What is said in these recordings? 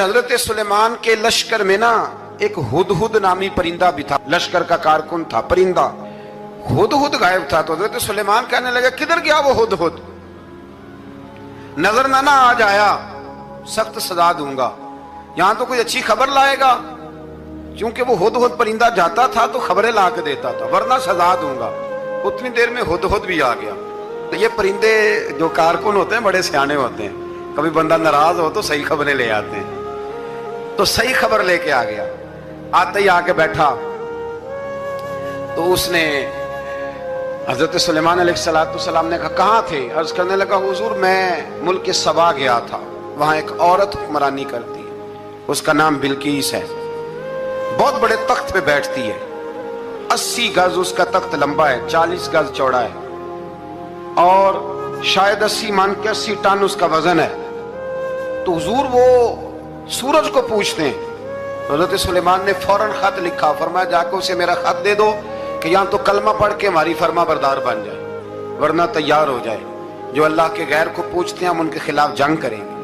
हजरत सुलेमान के लश्कर में ना एक हुदहुद नामी परिंदा भी था, लश्कर का कारकुन था परिंदा। हुदहुद गायब था तो हजरत सुलेमान कहने लगे किधर गया वो हुदहुद, नजर ना आज आया सख्त सजा दूंगा, यहां तो कोई अच्छी खबर लाएगा। क्योंकि वो हुदहुद परिंदा जाता था तो खबरें ला के देता था, वरना सजा दूंगा। उतनी देर में हुदहुद भी आ गया। तो ये परिंदे जो कारकुन होते हैं बड़े सियाने होते हैं, कभी बंदा नाराज हो तो सही खबरें ले आते हैं। तो सही खबर लेके आ गया, आते ही आके बैठा तो उसने हजरत सुलेमान अलैहिस्सलाम ने कहा कहाँ थे? अर्ज करने लगा हुजूर मैं मुल्क सबा गया था, वहां एक औरत हुक्मरानी करती है, उसका नाम बिल्कीस है, बहुत बड़े तख्त पे बैठती है, 80 गज उसका तख्त लंबा है, 40 गज चौड़ा है और शायद 80 मान के 80 टन उसका वजन है। तो हुजूर वो सूरज को पूछते हैं। हजरत सुलेमान ने फौरन खत लिखा, फरमाया जाकर उसे मेरा खत दे दो कि यहां तो कलमा पढ़ के हमारी फर्मा बरदार बन जाए, वरना तैयार हो जाए, जो अल्लाह के गैर को पूछते हैं हम उनके खिलाफ जंग करेंगे।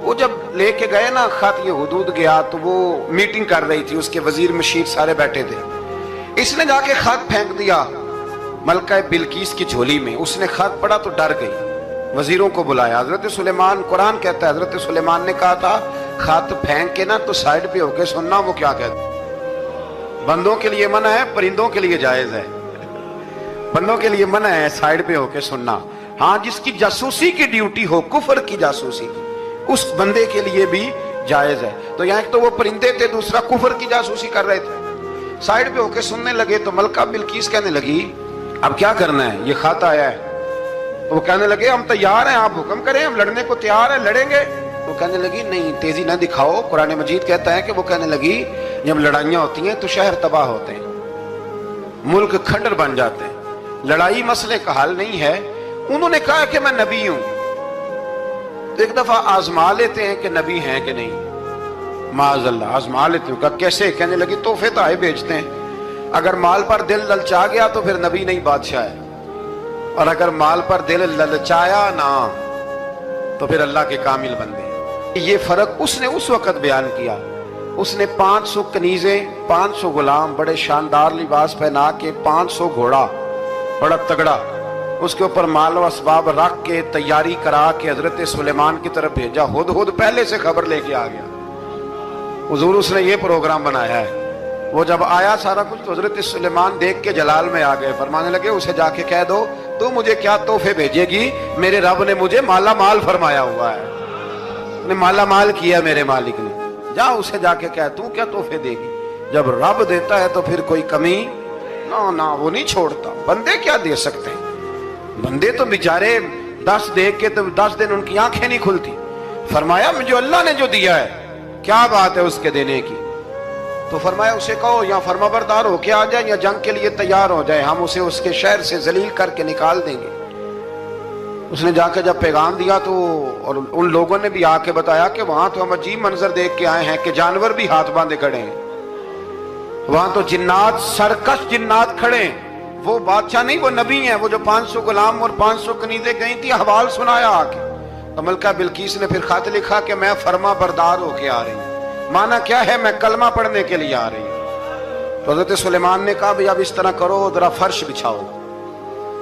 वो जब लेके गए ना खत, ये हुदूद गया तो वो मीटिंग कर रही थी, उसके वजीर मशीर सारे बैठे थे। इसने जाके खत फेंक दिया मलका बिल्कीस की झोली में। उसने खत पढ़ा तो डर गई, वजीरों को बुलाया। हजरत सुलेमान, कुरान कहता है हजरत सुलेमान ने कहा था खत फेंक के ना तो साइड पे होके सुनना वो क्या कहता। बंदों के लिए मना है, परिंदों के लिए जायज है। बंदों के लिए मना है साइड पे होके सुनना। हाँ, जिसकी जासूसी की ड्यूटी हो, कुफर की जासूसी, उस बंदे के लिए भी जायज है। तो यहाँ एक तो वो परिंदे थे, दूसरा कुफर की जासूसी कर रहे थे। साइड पे होके सुनने लगे तो मलका बिल्कीस कहने लगी अब क्या करना है, ये खत आया है। वो कहने लगे हम तैयार हैं, आप हुक्म करें, हम लड़ने को तैयार हैं, लड़ेंगे। वो कहने लगी नहीं तेजी ना दिखाओ, कुरान मजीद कहता है कि वो कहने लगी जब लड़ाइयां होती हैं तो शहर तबाह होते हैं, मुल्क खंडर बन जाते हैं, लड़ाई मसले का हल नहीं है। उन्होंने कहा कि मैं नबी हूं, तो एक दफा आजमा लेते हैं कि नबी हैं कि नहीं। माज़अल्लाह आजमा लेते हैं। कैसे? कहने लगी तोहफे तो आए भेजते हैं, अगर माल पर दिल ललचा गया तो फिर नबी नहीं बादशाह है, और अगर माल पर दिल ललचाया ना तो फिर अल्लाह के कामिल बंदे। ये फर्क उसने उस वक्त बयान किया। उसने 500 कनीजें, 500 गुलाम, बड़े शानदार लिबास पहना के, 500 घोड़ा बड़ा तगड़ा, उसके ऊपर माल व असबाब रख के तैयारी करा के हजरत सुलेमान की तरफ भेजा। हुदहुद पहले से खबर लेके आ गया। हुजूर उसने ये प्रोग्राम बनाया है। वो जब आया सारा कुछ तो हजरत सुलेमान देख के जलाल में आ गए, फरमाने लगे उसे जाके कह दो तू मुझे क्या तोहफे भेजेगी, मेरे रब ने मुझे माला माल फरमाया हुआ है, ने माला माल किया मेरे मालिक ने, जा उसे जाके कह तू क्या तोहफे देगी। जब रब देता है तो फिर कोई कमी ना वो नहीं छोड़ता। बंदे क्या दे सकते हैं, बंदे तो बेचारे 10 देख के तो 10 दिन उनकी आंखें नहीं खुलती। फरमाया मुझे अल्लाह ने जो दिया है क्या बात है उसके देने की। तो फरमाया उसे कहो या फरमाबरदार हो के आ जाए या जंग के लिए तैयार हो जाए, हम उसे उसके शहर से जलील करके निकाल देंगे। उसने जाकर जब पैगाम दिया तो और उन लोगों ने भी आके बताया कि वहां तो हम अजीब मंजर देख के आए हैं कि जानवर भी हाथ बांधे खड़े हैं, वहां तो जिन्नात, सरकश जिन्नात खड़े हैं। वो बादशाह नहीं, वो नबी हैं। वो जो 500 गुलाम और 500 कनीजें गई थी, हवाल सुनाया आके। तो मलका बिल्कीस ने फिर खत लिखा कि मैं फर्मा बरदार होके आ रही हूँ। माना क्या है, मैं कलमा पढ़ने के लिए आ रही हूँ। तो हजरत सुलेमान ने कहा भाई अब इस तरह करो, जरा फर्श बिछाओ।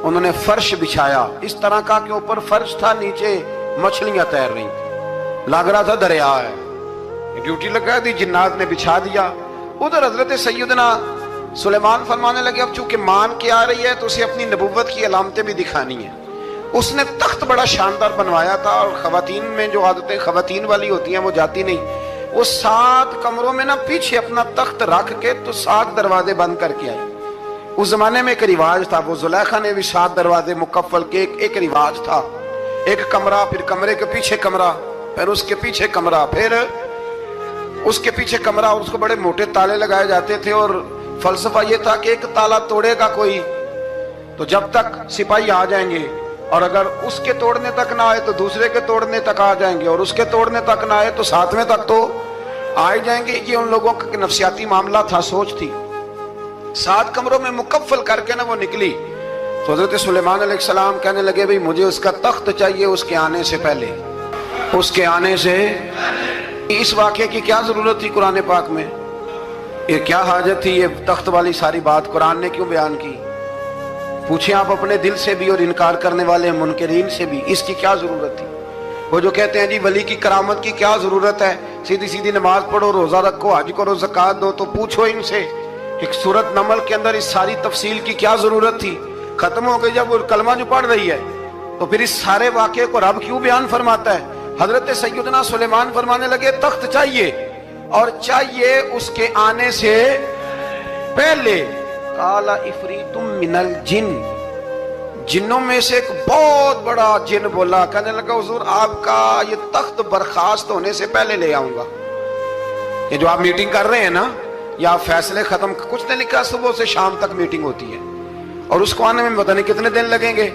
उन्होंने फर्श बिछाया, इस तरह का कि ऊपर फर्श था, नीचे मछलियां तैर रही थी, लग रहा था दरिया है। ड्यूटी लगा दी, जिन्नात ने बिछा दिया। उधर हजरत सैयदना सुलेमान फरमाने लगे अब चूंकि मान के आ रही है तो उसे अपनी नबुव्वत की अलामतें भी दिखानी है। उसने तख्त बड़ा शानदार बनवाया था, और खवातीन में जो आदतें खवातीन वाली होती हैं वो जाती नहीं। वो 7 कमरों में ना पीछे अपना तख्त रख के तो 7 दरवाजे बंद करके आई। उस जमाने में एक रिवाज था, वो जुलेखा ने भी 7 दरवाजे मुकफ्फल के एक रिवाज था। एक कमरा, फिर कमरे के पीछे कमरा, फिर उसके पीछे कमरा, फिर उसके पीछे कमरा, और उसको बड़े मोटे ताले लगाए जाते थे। और फलसफा ये था कि एक ताला तोड़ेगा कोई तो जब तक सिपाही आ जाएंगे, और अगर उसके तोड़ने तक ना आए तो दूसरे के तोड़ने तक आ जाएंगे, और उसके तोड़ने तक ना आए तो 7वें तक तो आ ही जाएंगे। ये उन लोगों का नफसियाती मामला था, सोच थी। 7 कमरों में मुकफ्फल करके ना वो निकली। तो हजरत सुलेमान अलैहिस्सलाम कहने लगे भाई मुझे उसका तख्त चाहिए उसके आने से पहले, उसके आने से اس واقعے کی کیا ضرورت تھی قرآن پاک میں؟ یہ کیا حاجت تھی یہ تخت والی ساری بات قرآن نے کیوں بیان کی؟ پوچھیں آپ اپنے دل سے بھی اور انکار کرنے والے منکرین سے بھی، اس کی کیا ضرورت تھی؟ وہ جو کہتے ہیں جی ولی کی کرامت کی کیا ضرورت ہے، سیدھی سیدھی نماز پڑھو، روزہ رکھو، حج کرو، زکوٰۃ دو، تو پوچھو ان سے ایک سورت نمل کے اندر اس ساری تفصیل کی کیا ضرورت تھی؟ ختم ہو گئی جب وہ کلمہ جو پڑھ رہی ہے تو پھر اس سارے واقعے کو رب کیوں بیان فرماتا ہے؟ حضرت سیدنا سلیمان فرمانے لگے تخت چاہیے، اور چاہیے اس کے آنے سے پہلے۔ قال عفریت من الجن، جنوں میں سے ایک بہت بڑا جن بولا، کہنے لگا حضور آپ کا یہ تخت برخاست ہونے سے پہلے لے آؤں گا۔ یہ جو آپ میٹنگ کر رہے ہیں نا، یا آپ فیصلے ختم، کچھ نے لکھا صبح سے شام تک میٹنگ ہوتی ہے اور اس کو آنے میں پتہ نہیں کتنے دن لگیں گے،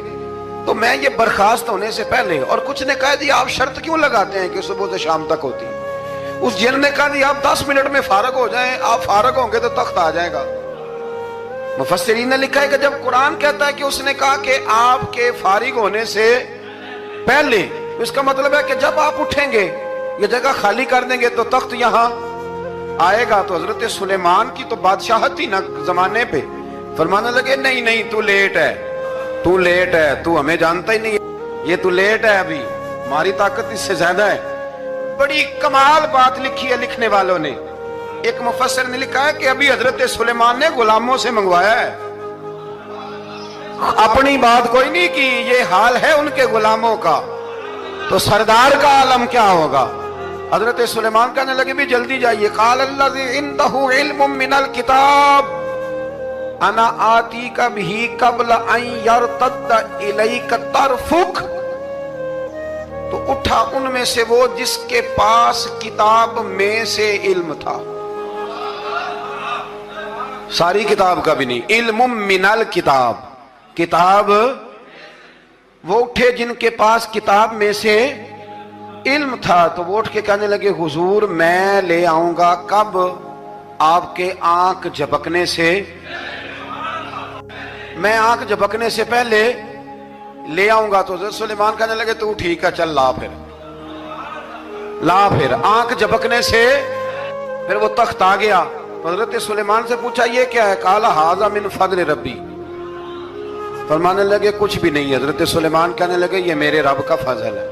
تو میں یہ برخاست ہونے سے پہلے، اور کچھ نے کہا جی آپ شرط کیوں لگاتے ہیں کہ صبح سے شام تک ہوتی ہے؟ اس جن نے کہا جی آپ 10 منٹ میں فارغ ہو جائیں، آپ فارغ ہوں گے تو تخت آ جائے گا۔ مفسرین نے لکھا ہے کہ جب قرآن کہتا ہے کہ اس نے کہا کہ آپ کے فارغ ہونے سے پہلے، اس کا مطلب ہے کہ جب آپ اٹھیں گے یہ جگہ خالی کر دیں گے تو تخت یہاں آئے گا۔ تو حضرت سلیمان کی تو بادشاہت تھی نا زمانے پہ، فرمانے لگے نہیں نہیں تو لیٹ ہے، تو لیٹ ہے، تو ہمیں جانتا ہی نہیں، یہ تو لیٹ ہے، ابھی ہماری طاقت اس سے زیادہ ہے۔ بڑی کمال بات لکھی ہے لکھنے والوں نے۔ ایک مفسر نے لکھا ہے کہ ابھی حضرت سلیمان نے غلاموں سے منگوایا ہے، اپنی بات کوئی نہیں کی، یہ حال ہے ان کے غلاموں کا، تو سردار کا عالم کیا ہوگا؟ حضرت سلیمان کہنے لگے بھی جلدی جائیے۔ قال الذی عندہ علم من الکتاب انا آتیک بہ قبل ان یرتد الیک طرفک، تو اٹھا ان میں سے وہ جس کے پاس کتاب میں سے علم تھا، ساری کتاب کا بھی نہیں، علم من الکتاب، کتاب، وہ اٹھے جن کے پاس کتاب میں سے علم تھا، تو وہ اٹھ کے کہنے لگے حضور میں لے آؤں گا، کب؟ آپ کے آنکھ جھپکنے سے، میں آنکھ جھپکنے سے پہلے لے آؤں گا۔ تو حضرت سلیمان کہنے لگے تو ٹھیک ہے چل لا، پھر لا، پھر آنکھ جھپکنے سے پھر وہ تخت آ گیا۔ تو حضرت سلیمان سے پوچھا یہ کیا ہے؟ قال ھذا من فضل ربی، فرمانے لگے کچھ بھی نہیں۔ حضرت سلیمان کہنے لگے یہ میرے رب کا فضل ہے۔